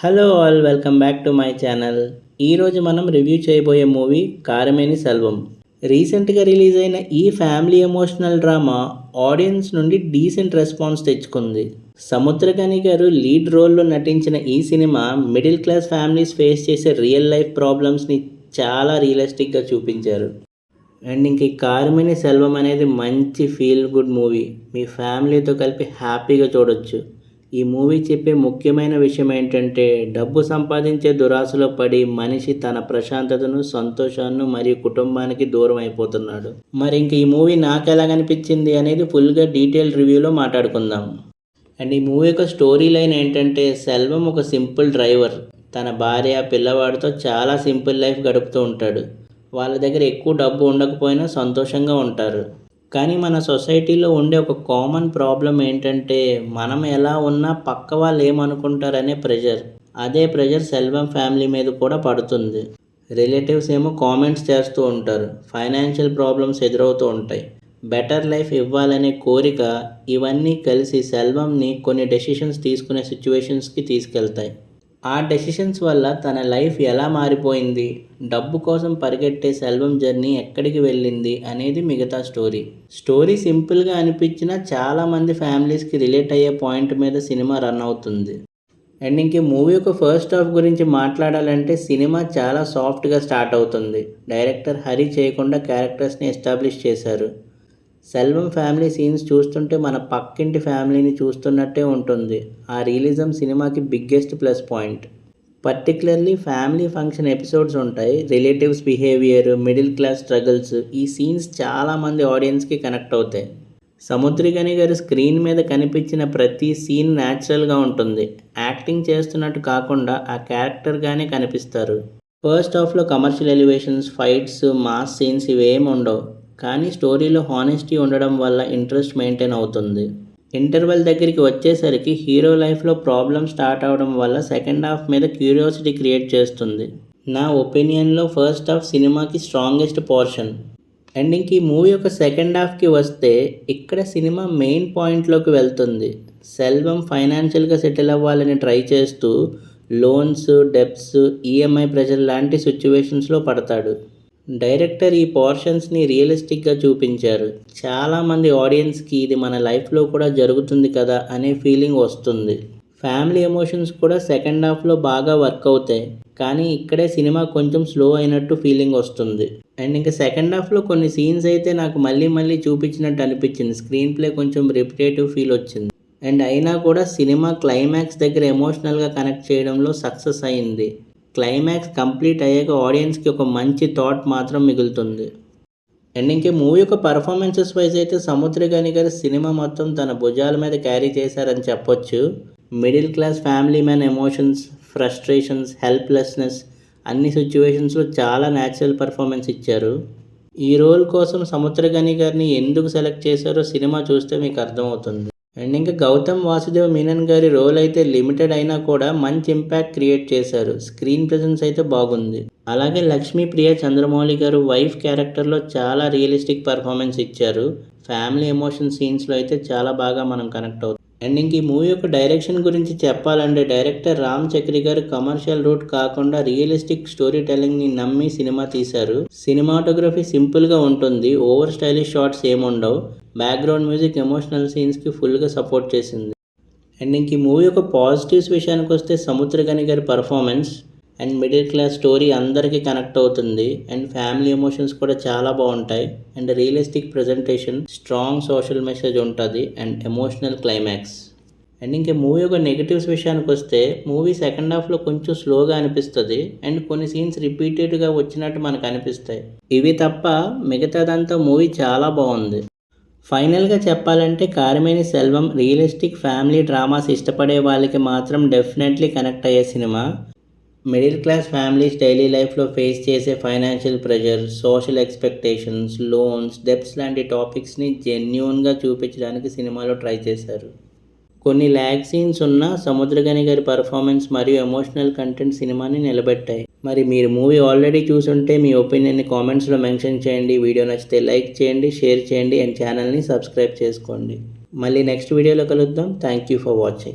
Hello all, welcome back to my channel. ఈరోజు మనం review చేయబోయే మూవీ కారమేని సెల్వం. రీసెంట్గా రిలీజ్ అయిన ఈ ఫ్యామిలీ ఎమోషనల్ డ్రామా ఆడియన్స్ నుండి డీసెంట్ రెస్పాన్స్ తెచ్చుకుంది. సముద్రకని గారు లీడ్ రోల్లో నటించిన ఈ cinema middle class families face చేసే రియల్ లైఫ్ ప్రాబ్లమ్స్ని చాలా రియలిస్టిక్గా చూపించారు. అండ్ ఇంక ఈ కారమేని సెల్వం అనేది మంచి ఫీల్ గుడ్ మూవీ. మీ ఫ్యామిలీతో కలిపి హ్యాపీగా చూడొచ్చు. ఈ మూవీ చెప్పే ముఖ్యమైన విషయం ఏంటంటే, డబ్బు సంపాదించే దురాశలో పడి మనిషి తన ప్రశాంతతను, సంతోషాన్ని మరియు కుటుంబానికి దూరం అయిపోతున్నాడు. మరి ఇంక ఈ మూవీ నాకు ఎలా కనిపించింది అనేది ఫుల్గా డీటెయిల్ రివ్యూలో మాట్లాడుకుందాం. అండ్ ఈ మూవీ యొక్క స్టోరీ లైన్ ఏంటంటే, సెల్వం ఒక సింపుల్ డ్రైవర్. తన భార్య, పిల్లవాడితో చాలా సింపుల్ లైఫ్ గడుపుతూ ఉంటాడు. వాళ్ళ దగ్గర ఎక్కువ డబ్బు ఉండకపోయినా సంతోషంగా ఉంటారు. కానీ మన సొసైటీలో ఉండే ఒక కామన్ ప్రాబ్లం ఏంటంటే, మనం ఎలా ఉన్నా పక్క వాళ్ళు ఏమనుకుంటారనే ప్రెషర్. అదే ప్రెషర్ సెల్వం ఫ్యామిలీ మీద కూడా పడుతుంది. రిలేటివ్స్ ఏమో కామెంట్స్ చేస్తూ ఉంటారు, ఫైనాన్షియల్ ప్రాబ్లమ్స్ ఎదురవుతూ ఉంటాయి, బెటర్ లైఫ్ ఇవ్వాలనే కోరిక. ఇవన్నీ కలిసి సెల్వంని కొన్ని డెసిషన్స్ తీసుకునే సిచ్యువేషన్స్కి తీసుకెళ్తాయి. ఆ డెసిషన్స్ వల్ల తన లైఫ్ ఎలా మారిపోయింది, డబ్బు కోసం పరిగెట్టే సెల్వం జర్నీ ఎక్కడికి వెళ్ళింది అనేది మిగతా స్టోరీ సింపుల్గా అనిపించినా చాలామంది ఫ్యామిలీస్కి రిలేట్ అయ్యే పాయింట్ మీద సినిమా రన్ అవుతుంది. అండ్ ఇంక మూవీ యొక్క ఫస్ట్ హాఫ్ గురించి మాట్లాడాలంటే, సినిమా చాలా సాఫ్ట్గా స్టార్ట్ అవుతుంది. డైరెక్టర్ హరి చేయకుండా క్యారెక్టర్స్ని ఎస్టాబ్లిష్ చేశారు. సెల్వం ఫ్యామిలీ సీన్స్ చూస్తుంటే మన పక్కింటి ఫ్యామిలీని చూస్తున్నట్టే ఉంటుంది. ఆ రియలిజం సినిమాకి biggest plus point. Particularly family function episodes ఉంటాయి, relatives behaviour, middle class struggles. ఈ సీన్స్ చాలామంది ఆడియన్స్కి కనెక్ట్ అవుతాయి. సముద్రగని గారి స్క్రీన్ మీద కనిపించిన ప్రతి సీన్ న్యాచురల్గా ఉంటుంది. యాక్టింగ్ చేస్తున్నట్టు కాకుండా ఆ క్యారెక్టర్గానే కనిపిస్తారు. ఫస్ట్ హాఫ్లో commercial elevations, fights, mass scenes ఇవేమి ఉండవు. కానీ స్టోరీలో హానెస్టీ ఉండడం వల్ల ఇంట్రెస్ట్ మెయింటైన్ అవుతుంది. ఇంటర్వెల్ దగ్గరికి వచ్చేసరికి హీరో లైఫ్లో ప్రాబ్లమ్ స్టార్ట్ అవడం వల్ల సెకండ్ హాఫ్ మీద క్యూరియాసిటీ క్రియేట్ చేస్తుంది. నా ఒపీనియన్లో ఫస్ట్ హాఫ్ సినిమాకి స్ట్రాంగెస్ట్ పోర్షన్. అండ్ ఇంక ఈ మూవీ యొక్క సెకండ్ హాఫ్కి వస్తే, ఇక్కడ సినిమా మెయిన్ పాయింట్లోకి వెళ్తుంది. సెల్వం ఫైనాన్షియల్గా సెటిల్ అవ్వాలని ట్రై చేస్తూ లోన్స్, డెబ్ట్స్, ఈఎంఐ ప్రెషర్ లాంటి సిచ్యువేషన్స్లో పడతాడు. డైరెక్టర్ ఈ పోర్షన్స్ని రియలిస్టిక్గా చూపించారు. చాలామంది ఆడియన్స్కి ఇది మన లైఫ్లో కూడా జరుగుతుంది కదా అనే ఫీలింగ్ వస్తుంది. ఫ్యామిలీ ఎమోషన్స్ కూడా సెకండ్ హాఫ్లో బాగా వర్క్ అవుతాయి. కానీ ఇక్కడే సినిమా కొంచెం స్లో అయినట్టు ఫీలింగ్ వస్తుంది. అండ్ ఇంకా సెకండ్ హాఫ్లో కొన్ని సీన్స్ అయితే నాకు మళ్ళీ చూపించినట్టు అనిపించింది. స్క్రీన్ ప్లే కొంచెం రిపిటేటివ్ ఫీల్ వచ్చింది. అండ్ అయినా కూడా సినిమా క్లైమాక్స్ దగ్గర ఎమోషనల్గా కనెక్ట్ చేయడంలో సక్సెస్ అయింది. క్లైమాక్స్ కంప్లీట్ అయ్యాక ఆడియన్స్కి ఒక మంచి థాట్ మాత్రం మిగులుతుంది. అండ్ ఇంకే మూవీ యొక్క పర్ఫార్మెన్సెస్ వైజ్ అయితే, సముద్రగని గారు సినిమా మొత్తం తన భుజాల మీద క్యారీ చేశారని చెప్పొచ్చు. Middle class family man emotions, frustrations, helplessness అన్ని సిచ్యువేషన్స్లో చాలా న్యాచురల్ పర్ఫార్మెన్స్ ఇచ్చారు. ఈ రోల్ కోసం సముద్రగని గారిని ఎందుకు సెలెక్ట్ చేశారో సినిమా చూస్తే మీకు అర్థమవుతుంది. అండ్ ఇంకా గౌతమ్ వాసుదేవ్ మీనన్ గారి రోల్ అయితే లిమిటెడ్ అయినా కూడా మంచి ఇంపాక్ట్ క్రియేట్ చేశారు. స్క్రీన్ ప్రెజెన్స్ అయితే బాగుంది. అలాగే లక్ష్మీప్రియ చంద్రమౌళి గారు వైఫ్ క్యారెక్టర్లో చాలా రియలిస్టిక్ పర్ఫార్మెన్స్ ఇచ్చారు. ఫ్యామిలీ ఎమోషన్ సీన్స్లో అయితే చాలా బాగా మనం కనెక్ట్ అవుతాం. అండ్ ఇంక ఈ మూవీ యొక్క డైరెక్షన్ గురించి చెప్పాలంటే, డైరెక్టర్ రామ్ చక్రి గారు కమర్షియల్ రూట్ కాకుండా రియలిస్టిక్ స్టోరీ టెల్లింగ్ని నమ్మి సినిమా తీశారు. సినిమాటోగ్రఫీ సింపుల్గా ఉంటుంది, ఓవర్ స్టైలిష్ షాట్స్ ఏముండవు. బ్యాక్గ్రౌండ్ మ్యూజిక్ ఎమోషనల్ సీన్స్కి ఫుల్గా సపోర్ట్ చేసింది. అండ్ ఇంక ఈ మూవీ యొక్క పాజిటివ్స్ విషయానికి వస్తే, సముద్రగని గారి performance and middle class story అందరికీ కనెక్ట్ అవుతుంది. అండ్ ఫ్యామిలీ ఎమోషన్స్ కూడా చాలా బాగుంటాయి. And realistic presentation, strong social message ఉంటుంది అండ్ ఎమోషనల్ క్లైమాక్స్. అండ్ ఇంకా మూవీ యొక్క నెగిటివ్స్ విషయానికి వస్తే, మూవీ సెకండ్ హాఫ్లో కొంచెం స్లోగా అనిపిస్తుంది అండ్ కొన్ని సీన్స్ రిపీటెడ్గా వచ్చినట్టు మనకు అనిపిస్తాయి. ఇవి తప్ప మిగతాదంతా మూవీ చాలా బాగుంది. ఫైనల్గా చెప్పాలంటే, కారమేని సెల్వం రియలిస్టిక్ ఫ్యామిలీ డ్రామాస్ ఇష్టపడే వాళ్ళకి మాత్రం డెఫినెట్లీ కనెక్ట్ అయ్యే cinema. Middle class families daily లైఫ్లో ఫేస్ చేసే financial pressure, social expectations, loans, debts లాంటి టాపిక్స్ని జెన్యూన్గా చూపించడానికి సినిమాలో ట్రై చేశారు. కొన్ని ల్యాగ్ సీన్స్ ఉన్న సముద్రగని గారి పర్ఫార్మెన్స్ మరియు ఎమోషనల్ కంటెంట్ సినిమాని నిలబెట్టాయి. మరి మీరు మూవీ ఆల్రెడీ చూసుంటే మీ ఒపీనియన్ని కామెంట్స్లో మెన్షన్ చేయండి. వీడియో నచ్చితే లైక్ చేయండి, షేర్ చేయండి అండ్ ఛానల్ని సబ్స్క్రైబ్ చేసుకోండి. మళ్ళీ నెక్స్ట్ వీడియోలో కలుద్దాం. Thank you for watching.